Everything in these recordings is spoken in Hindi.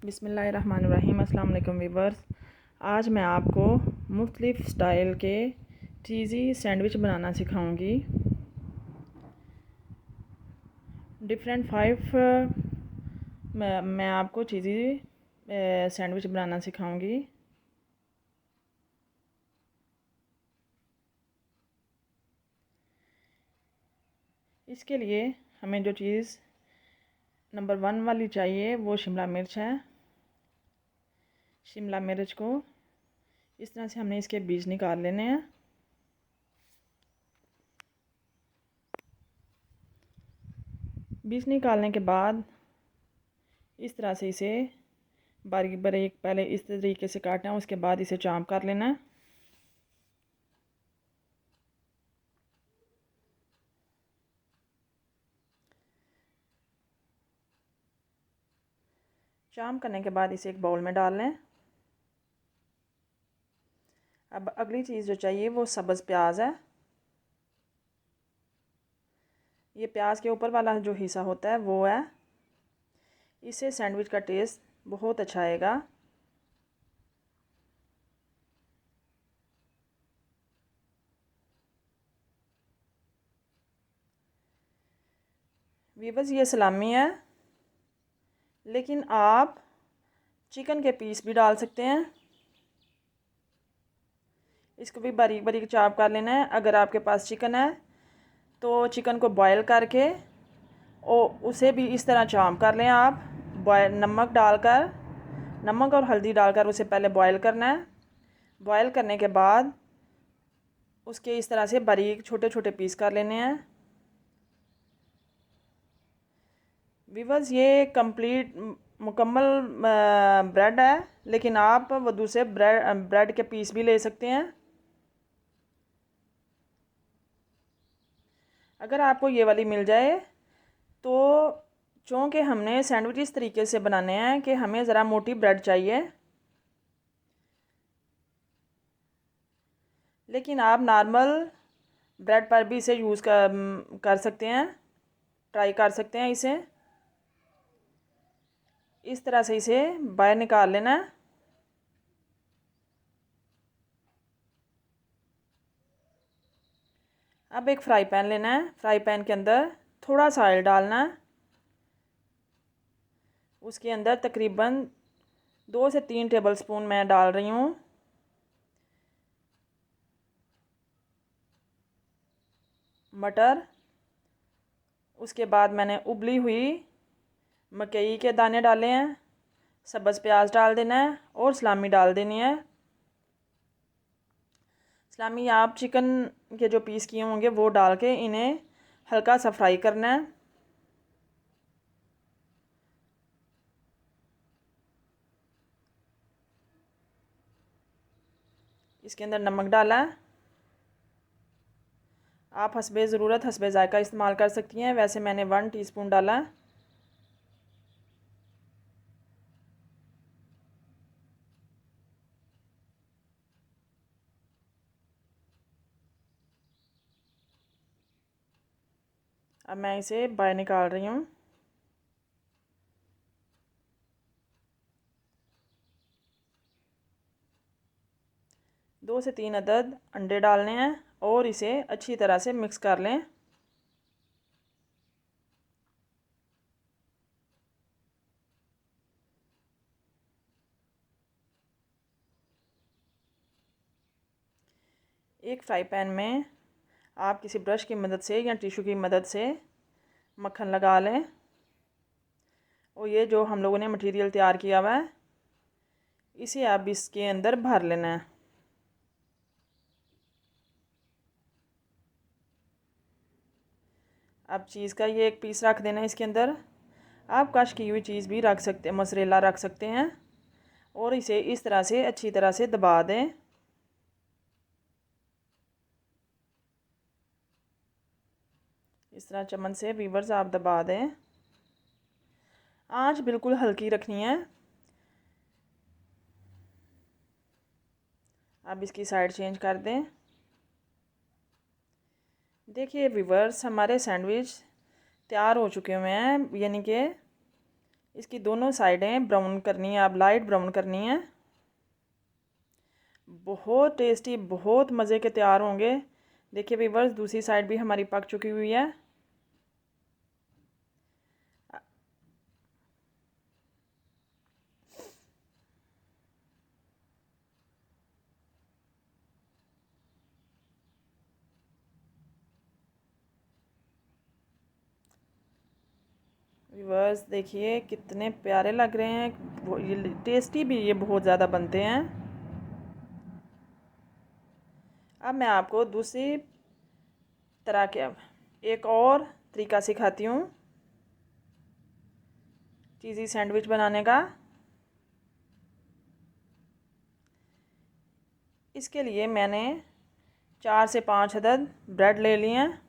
बिस्मिल्लाहिर्रहमानिर्रहीम। अस्सलाम वालेकुम वीवर्स। आज मैं आपको मुख्तलिफ़ स्टाइल के चीज़ी सैंडविच बनाना सिखाऊंगी। डिफरेंट 5 मैं आपको चीज़ी सैंडविच बनाना सिखाऊंगी। इसके लिए हमें जो चीज़ नंबर 1 वाली चाहिए वो शिमला मिर्च है। शिमला मिर्च को इस तरह से हमने इसके बीज निकाल लेने हैं। बीज निकालने के बाद इस तरह से इसे बारीक बारीक पहले इस तरीके से काटना है, उसके बाद इसे चॉप कर लेना है। चॉप करने के बाद इसे एक बाउल में डाल लें। अब अगली चीज़ जो चाहिए वो सब्ज़ प्याज है। ये प्याज के ऊपर वाला जो हिस्सा होता है वो है। इससे सैंडविच का टेस्ट बहुत अच्छा आएगा। वीवर्स, ये सलामी है, लेकिन आप चिकन के पीस भी डाल सकते हैं। इसको भी बारीक बारीक चॉप कर लेना है। अगर आपके पास चिकन है तो चिकन को बॉयल करके और उसे भी इस तरह चॉप कर लें आप। बॉयल नमक और हल्दी डालकर उसे पहले बॉयल करना है। बॉयल करने के बाद उसके इस तरह से बारीक छोटे छोटे पीस कर लेने हैं। वीवर्स, ये कंप्लीट मुकम्मल ब्रेड है, लेकिन आप वो दूसरे ब्रेड के पीस भी ले सकते हैं। अगर आपको ये वाली मिल जाए तो चूँकि हमने सैंडविच इस तरीके से बनाने हैं कि हमें ज़रा मोटी ब्रेड चाहिए, लेकिन आप नॉर्मल ब्रेड पर भी इसे यूज़ कर सकते हैं, ट्राई कर सकते हैं। इसे इस तरह से इसे बाहर निकाल लेना है। अब एक फ्राई पैन लेना है। फ्राई पैन के अंदर थोड़ा सा ऑयल डालना है। उसके अंदर तकरीबन 2 से 3 टेबलस्पून मैं डाल रही हूँ मटर। उसके बाद मैंने उबली हुई मकई के दाने डाले हैं। सब्ज़ प्याज डाल देना है और सलामी डाल देनी है। सलामी आप चिकन के जो पीस किए होंगे वो डाल के इन्हें हल्का सा फ्राई करना है। इसके अंदर नमक डाला है। आप हस्बे ज़रूरत हस्बे ज़ायका इस्तेमाल कर सकती हैं। वैसे मैंने 1 टीस्पून डाला है। अब मैं इसे बाहर निकाल रही हूँ। दो से 3 अदद अंडे डालने हैं और इसे अच्छी तरह से मिक्स कर लें। एक फ्राई पैन में आप किसी ब्रश की मदद से या टिश्यू की मदद से मक्खन लगा लें और ये जो हम लोगों ने मटेरियल तैयार किया हुआ है इसे आप इसके अंदर भर लेना है। अब चीज़ का ये एक पीस रख देना है इसके अंदर। आप कश की हुई चीज़ भी रख सकते हैं, मोज़रेला रख सकते हैं और इसे इस तरह से अच्छी तरह से दबा दें। इस तरह चम्मच से वीवर्स आप दबा दें। आंच बिल्कुल हल्की रखनी है। अब इसकी साइड चेंज कर दें। देखिए वीवर्स, हमारे सैंडविच तैयार हो चुके हुए हैं, यानी कि इसकी दोनों साइडें ब्राउन करनी है, आप लाइट ब्राउन करनी है। बहुत टेस्टी, बहुत मज़े के तैयार होंगे। देखिए व्यूअर्स, दूसरी साइड भी हमारी पक चुकी हुई है। व्यूअर्स देखिए कितने प्यारे लग रहे हैं, ये टेस्टी भी ये बहुत ज़्यादा बनते हैं। अब मैं आपको दूसरी तरह के एक और तरीका सिखाती हूँ चीज़ी सैंडविच बनाने का। इसके लिए मैंने 4 से 5 अदद ब्रेड ले लिए हैं।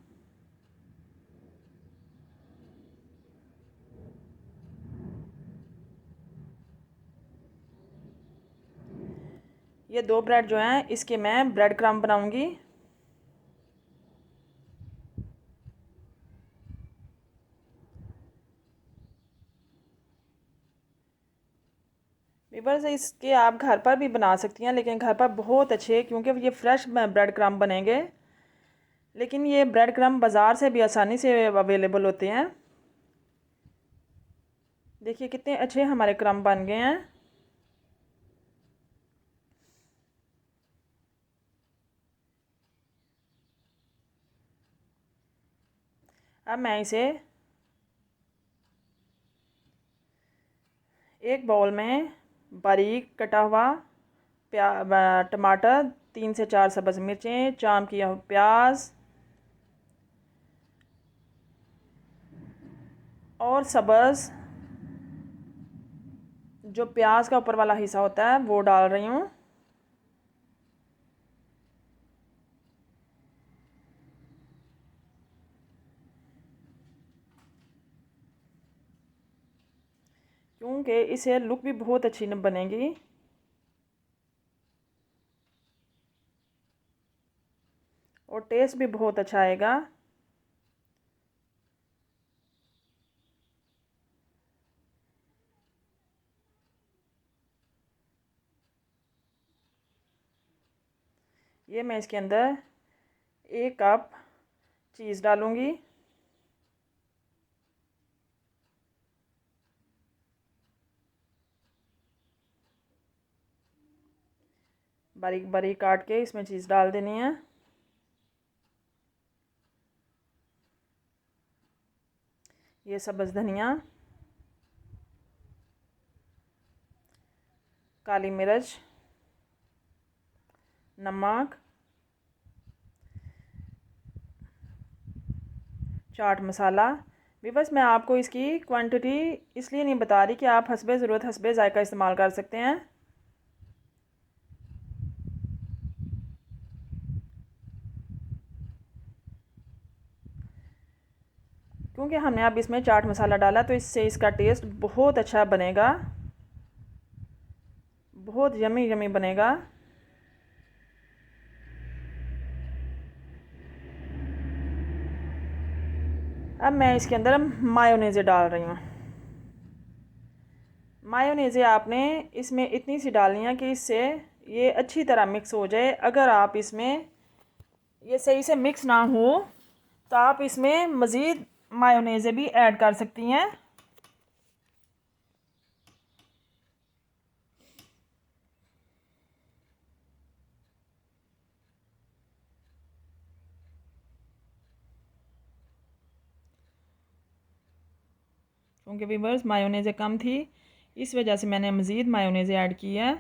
ये 2 ब्रेड जो हैं इसके मैं ब्रेड क्रम्ब बनाऊंगी। व्यूअर्स इसके आप घर पर भी बना सकती हैं, लेकिन घर पर बहुत अच्छे, क्योंकि ये फ्रेश ब्रेड क्रम्ब बनेंगे। लेकिन ये ब्रेड क्रम्ब बाज़ार से भी आसानी से अवेलेबल होते हैं। देखिए कितने अच्छे हमारे क्रम्ब बन गए हैं। अब मैं इसे एक बाउल में बारीक कटा हुआ टमाटर, 3 से 4 सब्ज़ मिर्चें, चाम किया हुआ प्याज और सब्ज़ जो प्याज का ऊपर वाला हिस्सा होता है वो डाल रही हूँ। क्योंकि इसे लुक भी बहुत अच्छी बनेगी। और टेस्ट भी बहुत अच्छा आएगा। ये मैं इसके अंदर 1 कप चीज़ डालूँगी। बारीक बारीक काट के इसमें चीज़ डाल देनी है। ये सब्ज़ धनिया, काली मिर्च, नमक, चाट मसाला। व्यूअर्स मैं आपको इसकी क्वांटिटी इसलिए नहीं बता रही कि आप हस्बे ज़रूरत हस्बे ज़ायका इस्तेमाल कर सकते हैं। क्योंकि हमने अब इसमें चाट मसाला डाला तो इससे इसका टेस्ट बहुत अच्छा बनेगा, बहुत यमी यमी बनेगा। अब मैं इसके अंदर मायोनेज़े डाल रही हूँ। मायोनेज़े आपने इसमें इतनी सी डालनी है कि इससे ये अच्छी तरह मिक्स हो जाए। अगर आप इसमें ये सही से मिक्स ना हो तो आप इसमें मज़ीद मायोनेज़े भी ऐड कर सकती हैं। क्योंकि व्यूअर्स मायोनेज़े कम थी, इस वजह से मैंने मज़ीद मायोनेज़े ऐड की है।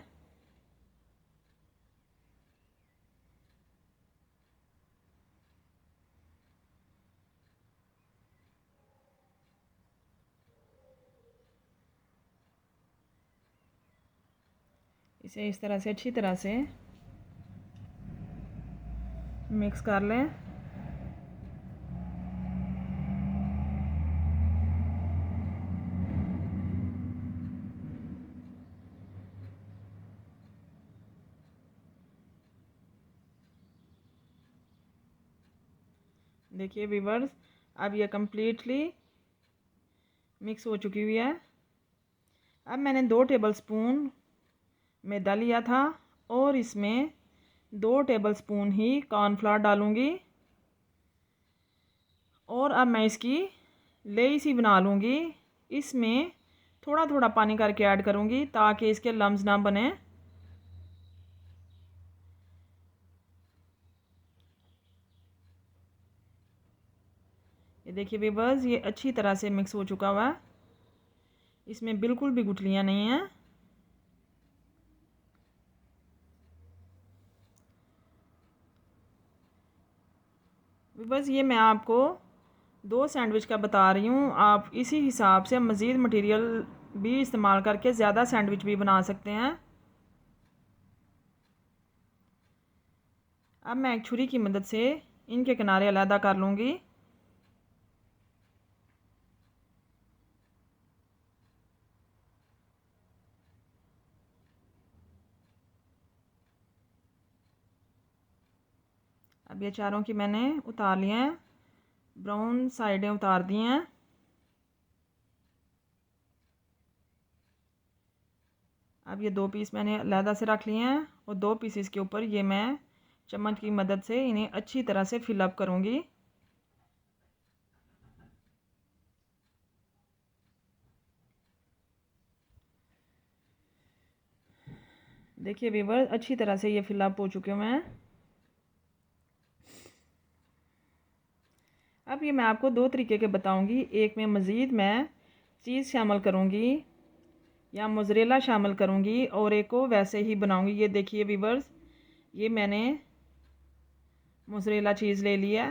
इसे इस तरह से अच्छी तरह से मिक्स कर लें। देखिए व्यूअर्स, अब ये कम्प्लीटली मिक्स हो चुकी हुई है। अब मैंने 2 टेबलस्पून मैदा लिया था और इसमें 2 टेबलस्पून ही कॉर्नफ्लावर डालूँगी और अब मैं इसकी लेई सी बना लूँगी। इसमें थोड़ा थोड़ा पानी करके ऐड करूँगी ताकि इसके लम्स ना बने। ये देखिए व्यूअर्स, ये अच्छी तरह से मिक्स हो चुका हुआ है, इसमें बिल्कुल भी गुठलियाँ नहीं हैं। व्यूअर्स, ये मैं आपको 2 सैंडविच का बता रही हूँ। आप इसी हिसाब से मज़ीद मटेरियल भी इस्तेमाल करके ज़्यादा सैंडविच भी बना सकते हैं। अब मैं एक छुरी की मदद से इनके किनारे अलग कर लूँगी। अब ये चारों की मैंने उतार लिए हैं, ब्राउन साइडें उतार दी हैं। अब ये 2 पीस मैंने अलहदा से रख लिए हैं और 2 पीसेस के ऊपर ये मैं चम्मच की मदद से इन्हें अच्छी तरह से फिलअप करूँगी। देखिए व्यूअर्स, अच्छी तरह से ये फिलअप हो चुके हुए हैं। अब ये मैं आपको 2 तरीके के बताऊंगी। एक में मज़ीद मैं चीज़ शामिल करूंगी या मोज़रेला शामिल करूंगी और एक को वैसे ही बनाऊंगी। ये देखिए व्यूअर्स, ये मैंने मोज़रेला चीज़ ले लिया।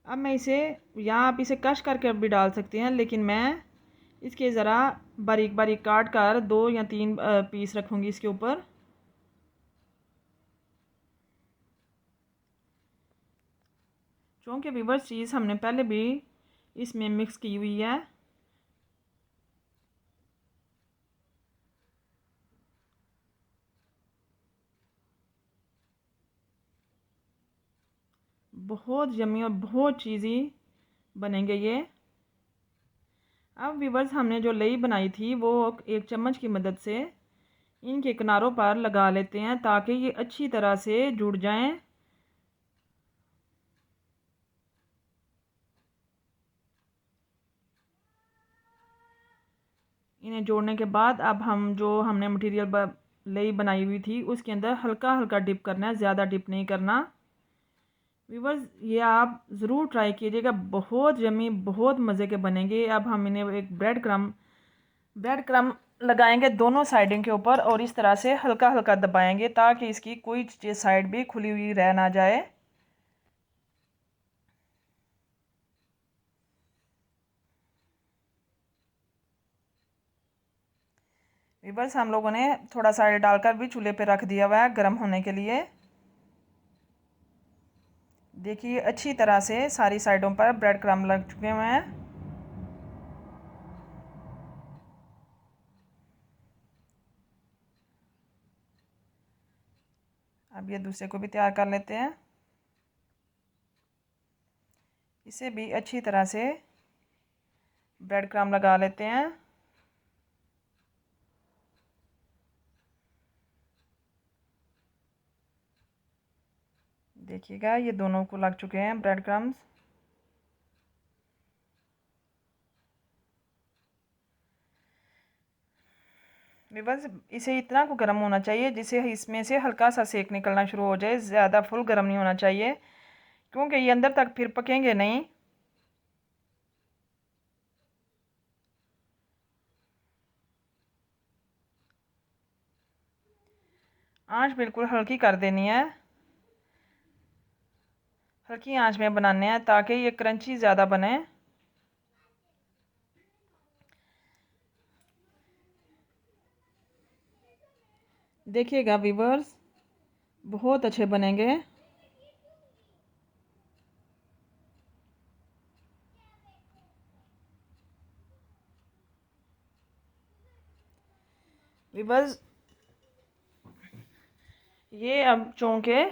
अब मैं इसे, या आप इसे कश करके भी डाल सकते हैं, लेकिन मैं इसके ज़रा बारीक बारीक काट कर 2 या 3 पीस रखूँगी इसके ऊपर। चूँकि व्यूअर्स चीज़ हमने पहले भी इसमें मिक्स की हुई है, बहुत यम्मी और बहुत चीज़ी बनेंगे ये। अब व्यूअर्स, हमने जो लेई बनाई थी वो एक चम्मच की मदद से इनके किनारों पर लगा लेते हैं ताकि ये अच्छी तरह से जुड़ जाएं। इन्हें जोड़ने के बाद अब हम जो हमने मटेरियल लेई बनाई हुई थी उसके अंदर हल्का हल्का डिप करना है, ज़्यादा डिप नहीं करना। व्यूअर्स, ये आप ज़रूर ट्राई कीजिएगा, बहुत यम्मी, बहुत मज़े के बनेंगे। अब हम इन्हें एक ब्रेड क्रम्ब लगाएंगे दोनों साइडों के ऊपर और इस तरह से हल्का हल्का दबाएंगे ताकि इसकी कोई साइड भी खुली हुई रह ना जाए। व्यूअर्स, हम लोगों ने थोड़ा सा ऑयल डालकर भी चूल्हे पे रख दिया हुआ है गर्म होने के लिए। देखिए अच्छी तरह से सारी साइडों पर ब्रेड क्रम्ब लग चुके हुए हैं। अब ये दूसरे को भी तैयार कर लेते हैं। इसे भी अच्छी तरह से ब्रेड क्रम्ब लगा लेते हैं। देखिएगा ये दोनों को लग चुके हैं ब्रेड क्रम्ब्स। बस इसे इतना को गर्म होना चाहिए जिससे इसमें से हल्का सा सेक निकलना शुरू हो जाए, ज़्यादा फुल गर्म नहीं होना चाहिए क्योंकि ये अंदर तक फिर पकेंगे नहीं। आंच बिल्कुल हल्की कर देनी है, हल्की आंच में बनाने हैं ताकि ये क्रंची ज़्यादा बने। देखिएगा व्यूअर्स, बहुत अच्छे बनेंगे। व्यूअर्स, ये अब चूँकि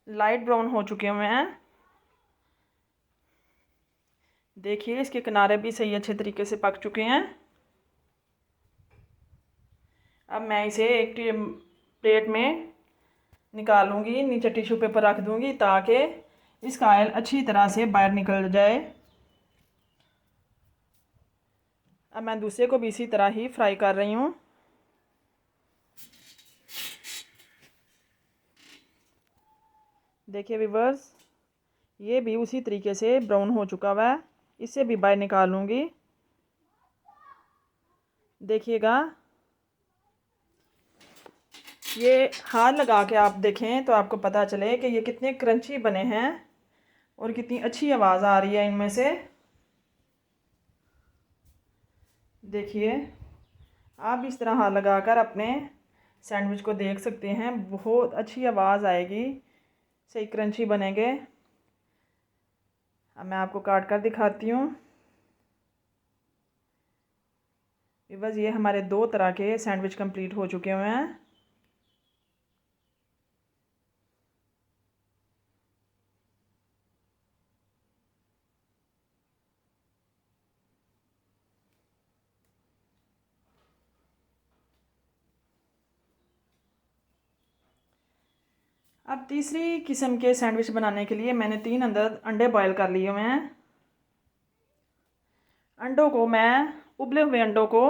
लाइट ब्राउन हो चुके हुए हैं, देखिए इसके किनारे भी सही अच्छे तरीके से पक चुके हैं। अब मैं इसे एक प्लेट में निकालूंगी, नीचे टिश्यू पेपर रख दूंगी ताकि इसका ऑयल अच्छी तरह से बाहर निकल जाए। अब मैं दूसरे को भी इसी तरह ही फ्राई कर रही हूँ। देखिए व्यूअर्स, ये भी उसी तरीके से ब्राउन हो चुका हुआ है, इसे भी बाहर निकालूंगी। देखिएगा, ये हाथ लगा के आप देखें तो आपको पता चले कि ये कितने क्रंची बने हैं और कितनी अच्छी आवाज़ आ रही है इनमें से। देखिए, आप इस तरह हाथ लगाकर अपने सैंडविच को देख सकते हैं, बहुत अच्छी आवाज़ आएगी, सही क्रंची बनेंगे। अब मैं आपको काट कर दिखाती हूँ। बस ये हमारे 2 तरह के सैंडविच कंप्लीट हो चुके हुए हैं। अब तीसरी किस्म के सैंडविच बनाने के लिए मैंने 3 अंडे बॉयल कर लिए हुए हैं। अंडों को मैं उबले हुए अंडों को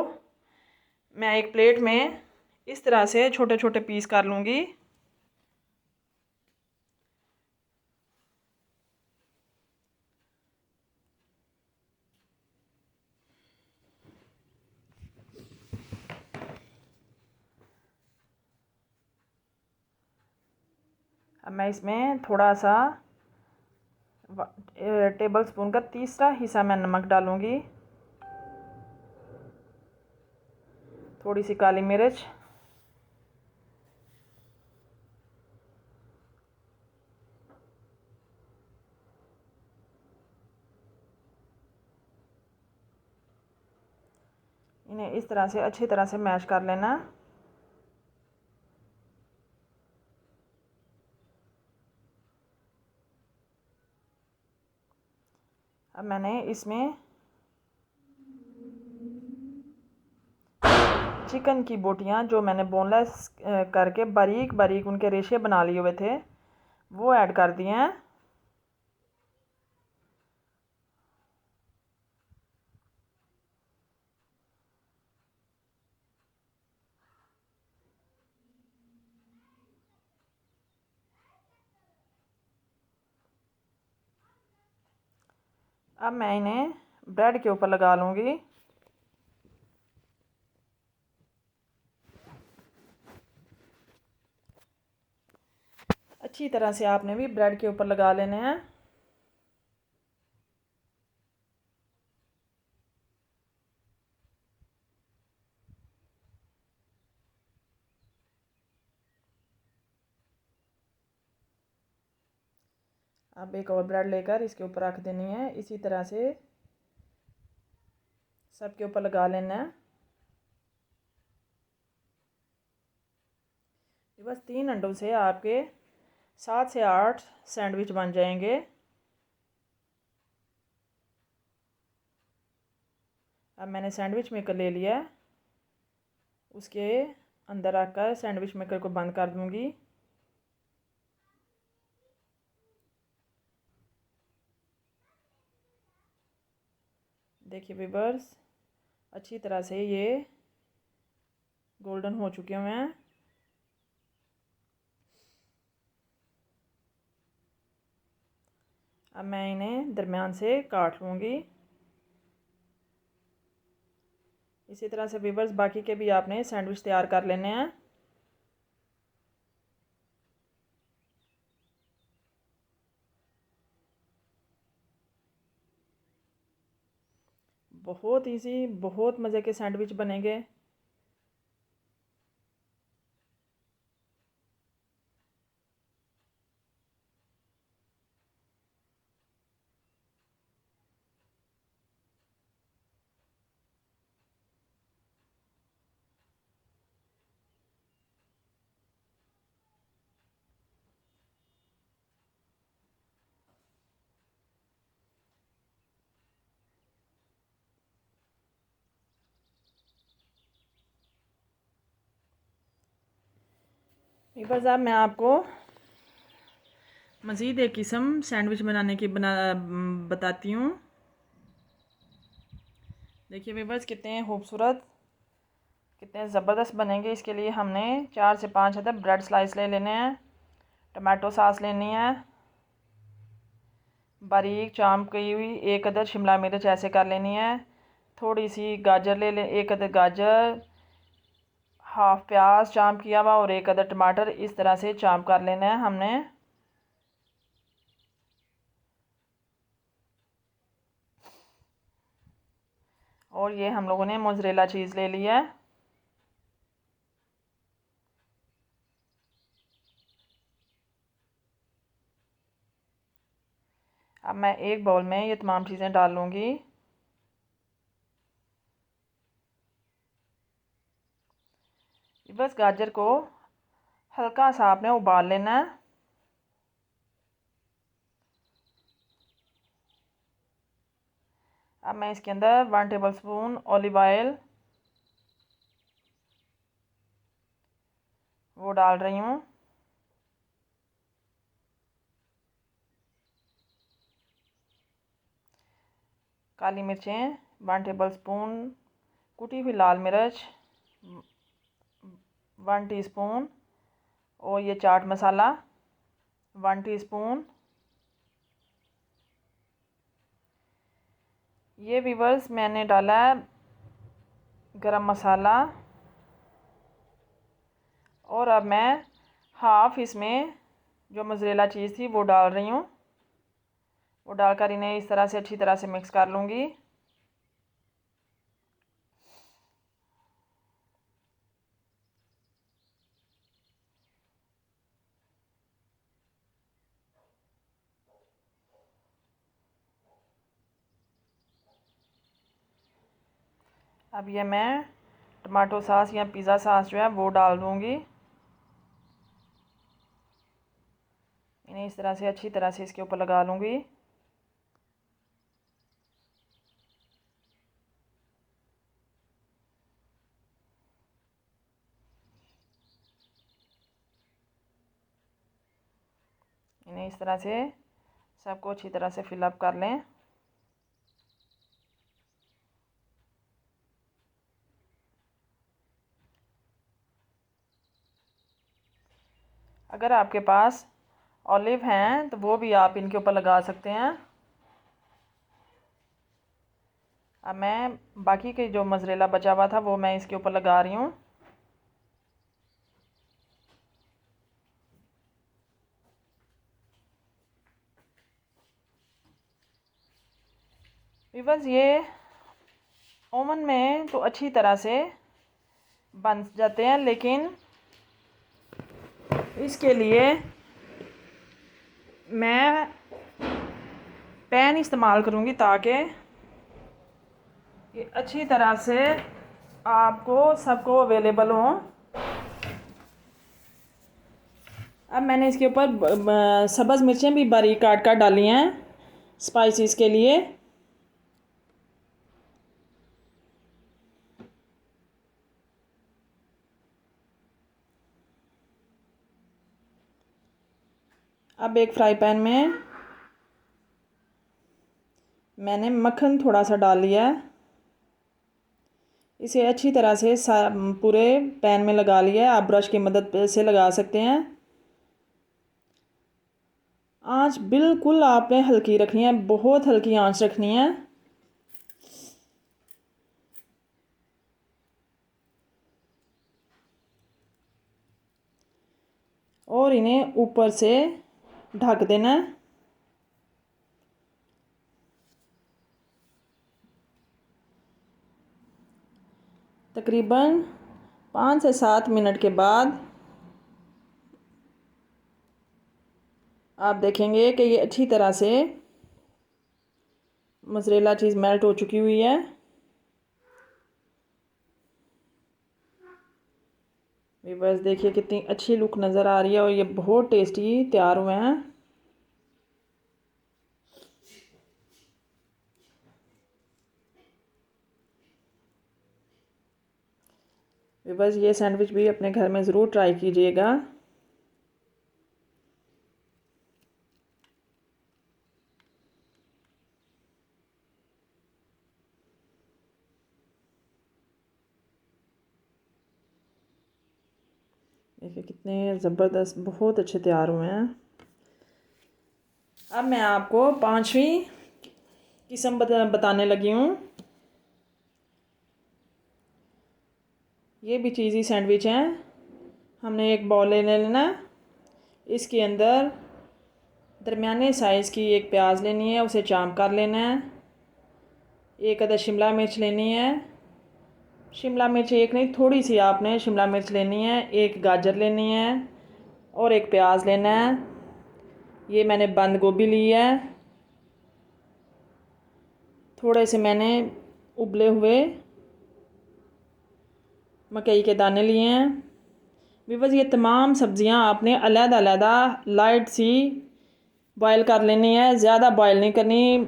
मैं एक प्लेट में इस तरह से छोटे छोटे पीस कर लूँगी। अब मैं इसमें थोड़ा सा टेबल स्पून का तीसरा हिस्सा मैं नमक डालूँगी, थोड़ी सी काली मिर्च, इन्हें इस तरह से अच्छी तरह से मैश कर लेना। अब मैंने इसमें चिकन की बोटियां जो मैंने बोनलेस करके बारीक बारीक उनके रेशे बना लिए हुए थे वो ऐड कर दिए हैं। अब मैं इन्हें ब्रेड के ऊपर लगा लूँगी। अच्छी तरह से आपने भी ब्रेड के ऊपर लगा लेने हैं। अब एक और ब्रेड लेकर इसके ऊपर रख देनी है, इसी तरह से सबके ऊपर लगा लेना है। बस 3 अंडों से आपके 7 से 8 सैंडविच बन जाएंगे। अब मैंने सैंडविच मेकर ले लिया है, उसके अंदर रखकर सैंडविच मेकर को बंद कर दूंगी। देखिए व्यूअर्स, अच्छी तरह से ये गोल्डन हो चुके हुए हैं। अब मैं इन्हें दरमियान से काट लूँगी। इसी तरह से व्यूअर्स बाकी के भी आपने सैंडविच तैयार कर लेने हैं। बहुत इजी, बहुत मज़े के सैंडविच बनेंगे। बस अब मैं आपको मज़ीद एक किस्म सैंडविच बनाने की बताती हूँ। देखिए वीवर्स कितने खूबसूरत, कितने ज़बरदस्त बनेंगे। इसके लिए हमने 4 से 5 अदद ब्रेड स्लाइस ले लेने हैं, टमाटो सॉस लेनी है, बारीक चाप की हुई 1 अदद शिमला मिर्च ऐसे कर लेनी है, थोड़ी सी गाजर ले लें, 1 अदद गाजर, हाफ प्याज चाप किया हुआ और 1 अदद टमाटर, इस तरह से चाप कर लेना है हमने। और ये हम लोगों ने मोज़रेला चीज़ ले लिया है। अब मैं एक बाउल में ये तमाम चीज़ें डाल लूँगी। बस गाजर को हल्का सा आपने उबाल लेना है। अब मैं इसके अंदर 1 टेबलस्पून ऑलिव ऑयल वो डाल रही हूँ। काली मिर्चें 1 टेबलस्पून, कुटी हुई लाल मिर्च 1 टीस्पून, और ये चाट मसाला 1 टीस्पून। ये वीवर्स मैंने डाला है गरम मसाला। और अब मैं हाफ़ इसमें जो मोज़रेला चीज़ थी वो डाल रही हूँ। वो डालकर इन्हें इस तरह से अच्छी तरह से मिक्स कर लूँगी। अब ये मैं टमाटो सॉस या पिज़्ज़ा सॉस जो है वो डाल दूँगी। इन्हें इस तरह से अच्छी तरह से इसके ऊपर लगा लूँगी। इन्हें इस तरह से सबको अच्छी तरह से फिलअप कर लें। अगर आपके पास ऑलिव हैं तो वो भी आप इनके ऊपर लगा सकते हैं। अब मैं बाकी के जो मोज़रेला बचा हुआ था वो मैं इसके ऊपर लगा रही हूँ। वीवर्स ये ओवन में तो अच्छी तरह से बन जाते हैं, लेकिन इसके लिए मैं पैन इस्तेमाल करूँगी ताकि ये अच्छी तरह से आपको सबको अवेलेबल हो। अब मैंने इसके ऊपर सब्ज़ मिर्चें भी बारीक काट काट डाली हैं स्पाइसेस के लिए। अब एक फ्राई पैन में मैंने मक्खन थोड़ा सा डाल लिया है। इसे अच्छी तरह से पूरे पैन में लगा लिया है। आप ब्रश की मदद से लगा सकते हैं। आंच बिल्कुल आपने हल्की रखनी है, बहुत हल्की आंच रखनी है। और इन्हें ऊपर से ढक देना है। तकरीबन 5 से 7 मिनट के बाद आप देखेंगे कि ये अच्छी तरह से मोज़रेला चीज़ मेल्ट हो चुकी हुई है। वीवर्स देखिए कितनी अच्छी लुक नज़र आ रही है और ये बहुत टेस्टी तैयार हुए हैं। वीवर्स ये सैंडविच भी अपने घर में ज़रूर ट्राई कीजिएगा। देखिए कितने ज़बरदस्त, बहुत अच्छे तैयार हुए हैं। अब मैं आपको पांचवी किस्म बताने लगी हूँ। ये भी चीज़ी सैंडविच हैं। हमने एक बाउल ले लेना, इसके अंदर दरमियाने साइज़ की एक प्याज लेनी है, उसे चाम कर लेना है। एक अदर शिमला मिर्च लेनी है, शिमला मिर्च एक नहीं थोड़ी सी आपने शिमला मिर्च लेनी है। एक गाजर लेनी है और एक प्याज लेना है। ये मैंने बंद गोभी ली है। थोड़े से मैंने उबले हुए मकई के दाने लिए हैं। व्यूअर्स ये तमाम सब्ज़ियां आपने अलग-अलग लाइट सी बॉयल कर लेनी है, ज़्यादा बॉयल नहीं करनी।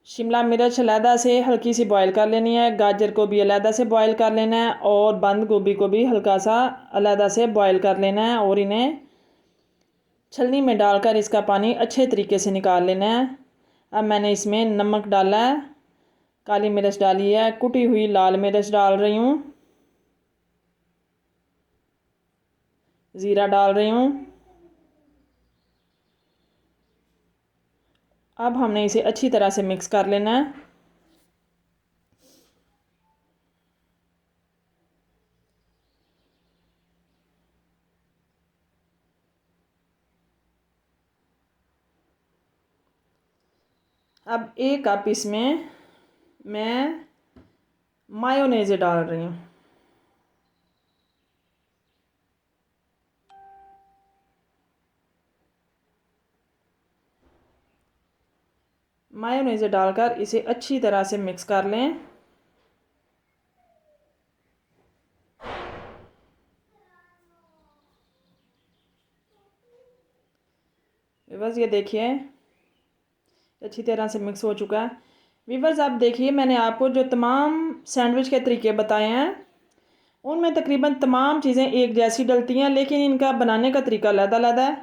शिमला मिर्च अलहदा से हल्की सी बॉयल कर लेनी है, गाजर को भी अलहदा से बॉयल कर लेना है और बंद गोभी को भी हल्का सा अलहदा से बॉयल कर लेना है और इन्हें छलनी में डालकर इसका पानी अच्छे तरीके से निकाल लेना है। अब मैंने इसमें नमक डाला है, काली मिर्च डाली है, कुटी हुई लाल मिर्च डाल रही हूँ, ज़ीरा डाल रही हूँ। अब हमने इसे अच्छी तरह से मिक्स कर लेना है। अब एक कप इसमें मैं मायोनेज़ डाल रही हूँ। मायोनेज़ डालकर इसे अच्छी तरह से मिक्स कर लें। बस ये देखिए अच्छी तरह से मिक्स हो चुका है। वीवर्स आप देखिए मैंने आपको जो तमाम सैंडविच के तरीके बताए हैं उनमें तकरीबन तमाम चीज़ें एक जैसी डलती हैं, लेकिन इनका बनाने का तरीका अलग-अलग है।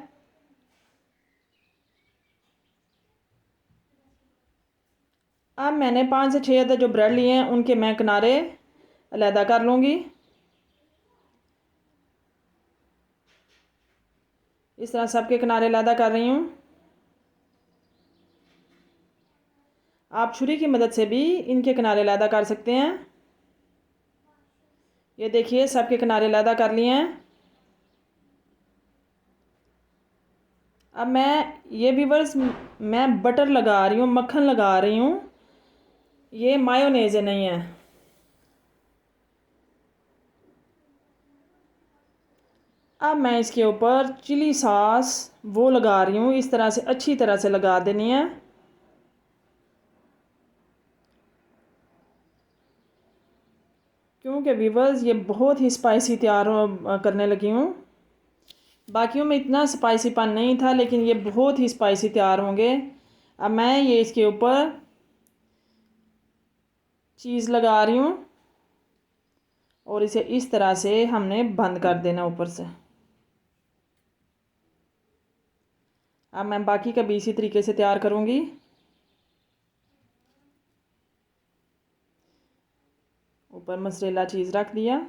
अब मैंने 5 से 6 अदर जो ब्रेड लिए हैं उनके मैं किनारे अलहदा कर लूँगी। इस तरह सबके किनारे अलहदा कर रही हूँ। आप छुरी की मदद से भी इनके किनारे अलहदा कर सकते हैं। ये देखिए सबके किनारे अलहदा कर लिए हैं। अब ये व्यूअर्स मैं बटर लगा रही हूँ, मक्खन लगा रही हूँ, ये मायोनेज़ नहीं है। अब मैं इसके ऊपर चिली सॉस वो लगा रही हूँ, इस तरह से अच्छी तरह से लगा देनी है। क्योंकि व्यूअर्स ये बहुत ही स्पाइसी तैयार करने लगी हूँ। बाकियों में इतना स्पाइसीपन नहीं था, लेकिन ये बहुत ही स्पाइसी तैयार होंगे। अब मैं ये इसके ऊपर चीज़ लगा रही हूँ और इसे इस तरह से हमने बंद कर देना ऊपर से। अब मैं बाकी का भी इसी तरीके से तैयार करूँगी। ऊपर मोज़रेला चीज़ रख दिया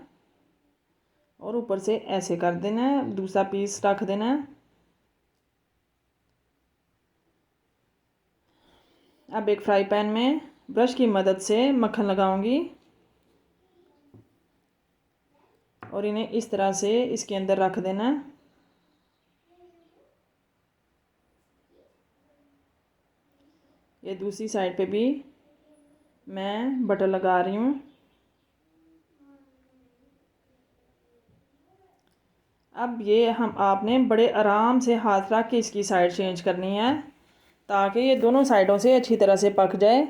और ऊपर से ऐसे कर देना है, दूसरा पीस रख देना है। अब एक फ्राई पैन में ब्रश की मदद से मक्खन लगाऊंगी और इन्हें इस तरह से इसके अंदर रख देना है। ये दूसरी साइड पे भी मैं बटर लगा रही हूँ। अब ये आपने बड़े आराम से हाथ रख के इसकी साइड चेंज करनी है ताकि ये दोनों साइडों से अच्छी तरह से पक जाए।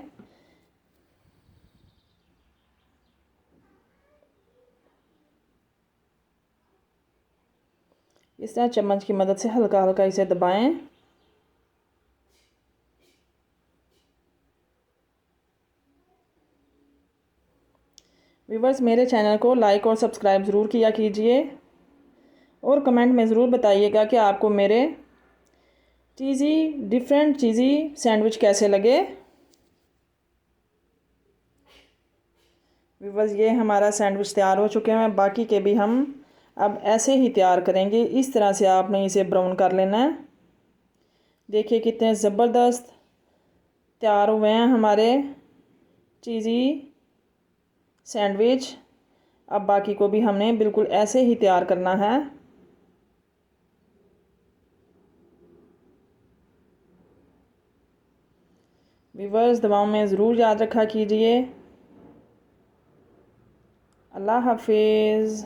इस तरह चम्मच की मदद से हल्का हल्का इसे दबाएं। व्यूवर्स मेरे चैनल को लाइक और सब्सक्राइब ज़रूर किया कीजिए और कमेंट में ज़रूर बताइएगा कि आपको मेरे डिफरेंट चीज़ी सैंडविच कैसे लगे। व्यूवर्स ये हमारा सैंडविच तैयार हो चुके हैं, बाकी के भी हम अब ऐसे ही तैयार करेंगे, इस तरह से आपने इसे ब्राउन कर लेना है। देखिए कितने ज़बरदस्त तैयार हुए हैं हमारे चीज़ी सैंडविच। अब बाकी को भी हमने बिल्कुल ऐसे ही तैयार करना है। व्यूअर्स, दुआओं में ज़रूर याद रखा कीजिए। अल्लाह हाफिज़।